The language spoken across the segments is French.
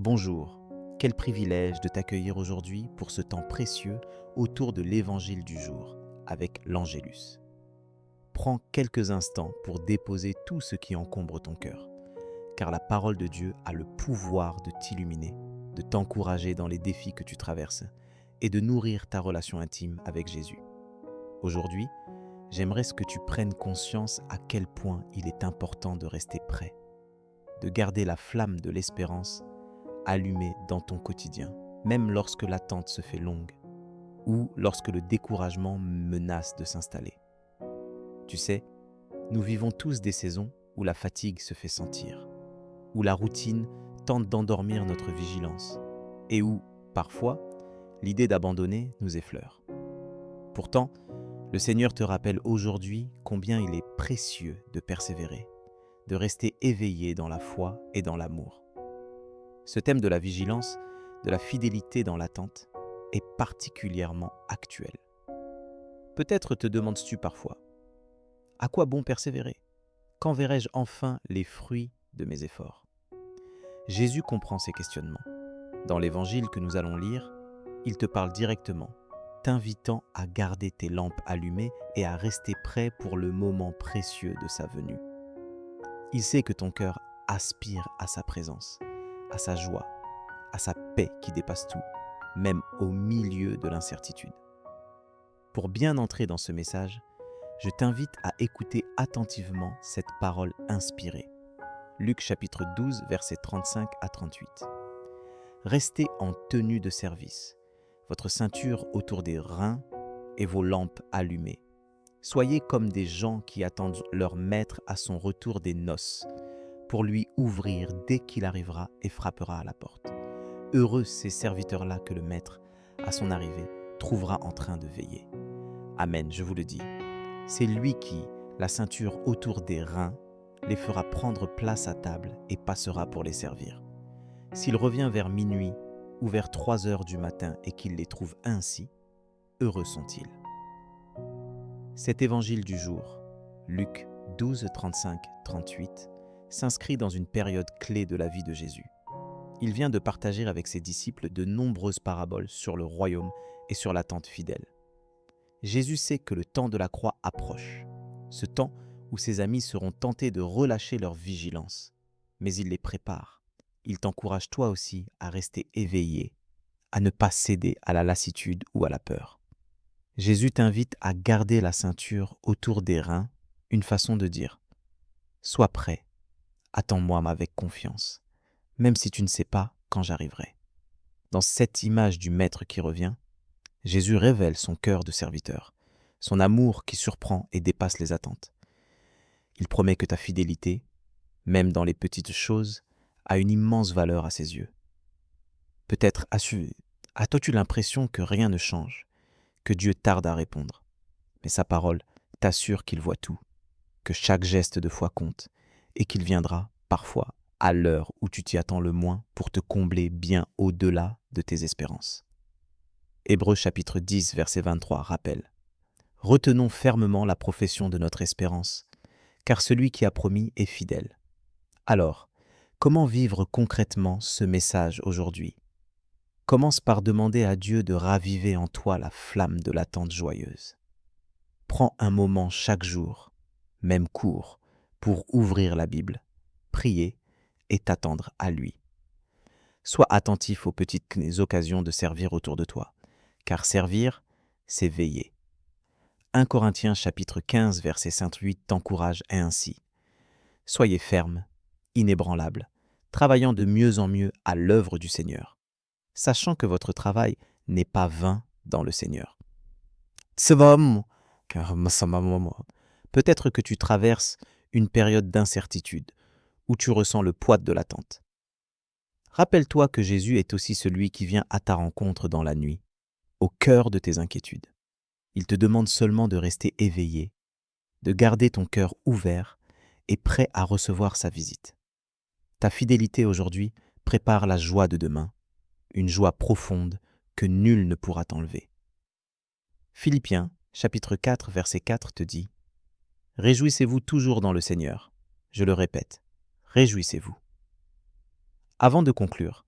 Bonjour, quel privilège de t'accueillir aujourd'hui pour ce temps précieux autour de l'Évangile du jour avec l'Angélus. Prends quelques instants pour déposer tout ce qui encombre ton cœur, car la parole de Dieu a le pouvoir de t'illuminer, de t'encourager dans les défis que tu traverses et de nourrir ta relation intime avec Jésus. Aujourd'hui, j'aimerais que tu prennes conscience à quel point il est important de rester prêt, de garder la flamme de l'espérance allumée dans ton quotidien, même lorsque l'attente se fait longue ou lorsque le découragement menace de s'installer. Tu sais, nous vivons tous des saisons où la fatigue se fait sentir, où la routine tente d'endormir notre vigilance et où, parfois, l'idée d'abandonner nous effleure. Pourtant, le Seigneur te rappelle aujourd'hui combien il est précieux de persévérer, de rester éveillé dans la foi et dans l'amour. Ce thème de la vigilance, de la fidélité dans l'attente, est particulièrement actuel. Peut-être te demandes-tu parfois, à quoi bon persévérer? Quand verrai-je enfin les fruits de mes efforts? Jésus comprend ces questionnements. Dans l'évangile que nous allons lire, il te parle directement, t'invitant à garder tes lampes allumées et à rester prêt pour le moment précieux de sa venue. Il sait que ton cœur aspire à sa présence, à sa joie, à sa paix qui dépasse tout, même au milieu de l'incertitude. Pour bien entrer dans ce message, je t'invite à écouter attentivement cette parole inspirée. Luc chapitre 12, versets 35 à 38. Restez en tenue de service, votre ceinture autour des reins et vos lampes allumées. Soyez comme des gens qui attendent leur maître à son retour des noces, pour lui ouvrir dès qu'il arrivera et frappera à la porte. Heureux ces serviteurs-là que le maître, à son arrivée, trouvera en train de veiller. Amen, je vous le dis. C'est lui qui, la ceinture autour des reins, les fera prendre place à table et passera pour les servir. S'il revient vers minuit ou vers 3 heures du matin et qu'il les trouve ainsi, heureux sont-ils. Cet évangile du jour, Luc 12, 35, 38, s'inscrit dans une période clé de la vie de Jésus. Il vient de partager avec ses disciples de nombreuses paraboles sur le royaume et sur l'attente fidèle. Jésus sait que le temps de la croix approche, ce temps où ses amis seront tentés de relâcher leur vigilance. Mais il les prépare. Il t'encourage toi aussi à rester éveillé, à ne pas céder à la lassitude ou à la peur. Jésus t'invite à garder la ceinture autour des reins, une façon de dire « Sois prêt, attends-moi avec confiance, même si tu ne sais pas quand j'arriverai. » Dans cette image du Maître qui revient, Jésus révèle son cœur de serviteur, son amour qui surprend et dépasse les attentes. Il promet que ta fidélité, même dans les petites choses, a une immense valeur à ses yeux. Peut-être as-tu l'impression que rien ne change, que Dieu tarde à répondre, mais sa parole t'assure qu'il voit tout, que chaque geste de foi compte et qu'il viendra, parfois, à l'heure où tu t'y attends le moins pour te combler bien au-delà de tes espérances. Hébreux chapitre 10, verset 23 rappelle « Retenons fermement la profession de notre espérance, car celui qui a promis est fidèle. » Alors, comment vivre concrètement ce message aujourd'hui? Commence par demander à Dieu de raviver en toi la flamme de l'attente joyeuse. Prends un moment chaque jour, même court, pour ouvrir la Bible, prier et t'attendre à lui. Sois attentif aux petites occasions de servir autour de toi, car servir, c'est veiller. 1 Corinthiens chapitre 15, verset 5-8 t'encourage ainsi. Soyez fermes, inébranlables, travaillant de mieux en mieux à l'œuvre du Seigneur, sachant que votre travail n'est pas vain dans le Seigneur. Peut-être que tu traverses une période d'incertitude, où tu ressens le poids de l'attente. Rappelle-toi que Jésus est aussi celui qui vient à ta rencontre dans la nuit, au cœur de tes inquiétudes. Il te demande seulement de rester éveillé, de garder ton cœur ouvert et prêt à recevoir sa visite. Ta fidélité aujourd'hui prépare la joie de demain, une joie profonde que nul ne pourra t'enlever. Philippiens, chapitre 4, verset 4 te dit « Réjouissez-vous toujours dans le Seigneur. Je le répète, réjouissez-vous. » Avant de conclure,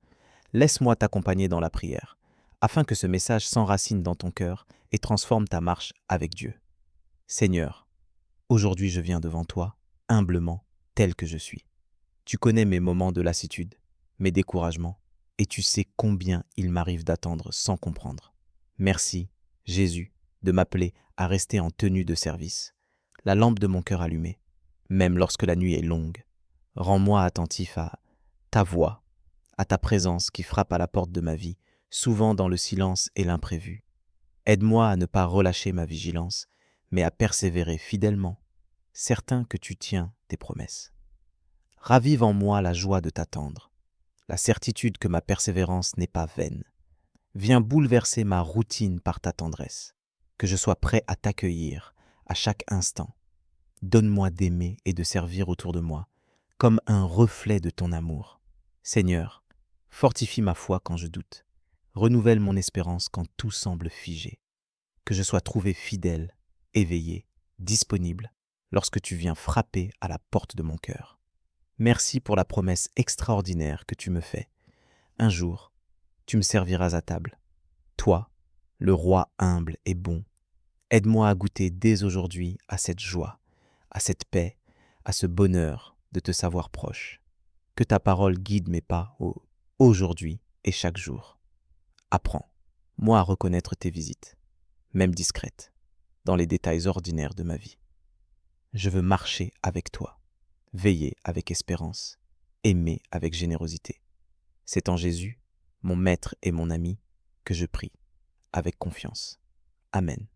Laisse-moi t'accompagner dans la prière, afin que ce message s'enracine dans ton cœur et transforme ta marche avec Dieu. Seigneur, aujourd'hui je viens devant toi, humblement, tel que je suis. Tu connais mes moments de lassitude, mes découragements, et tu sais combien il m'arrive d'attendre sans comprendre. Merci, Jésus, de m'appeler à rester en tenue de service, la lampe de mon cœur allumée, même lorsque la nuit est longue. Rends-moi attentif à ta voix, à ta présence qui frappe à la porte de ma vie, souvent dans le silence et l'imprévu. Aide-moi à ne pas relâcher ma vigilance, mais à persévérer fidèlement, certain que tu tiens tes promesses. Ravive en moi la joie de t'attendre, la certitude que ma persévérance n'est pas vaine. Viens bouleverser ma routine par ta tendresse, que je sois prêt à t'accueillir à chaque instant. Donne-moi d'aimer et de servir autour de moi, comme un reflet de ton amour. Seigneur, fortifie ma foi quand je doute, renouvelle mon espérance quand tout semble figé, que je sois trouvé fidèle, éveillé, disponible, lorsque tu viens frapper à la porte de mon cœur. Merci pour la promesse extraordinaire que tu me fais. Un jour, tu me serviras à table. Toi, le roi humble et bon, aide-moi à goûter dès aujourd'hui à cette joie, à cette paix, à ce bonheur de te savoir proche. Que ta parole guide mes pas aujourd'hui et chaque jour. Apprends, moi, à reconnaître tes visites, même discrètes, dans les détails ordinaires de ma vie. Je veux marcher avec toi, veiller avec espérance, aimer avec générosité. C'est en Jésus, mon maître et mon ami, que je prie, avec confiance. Amen.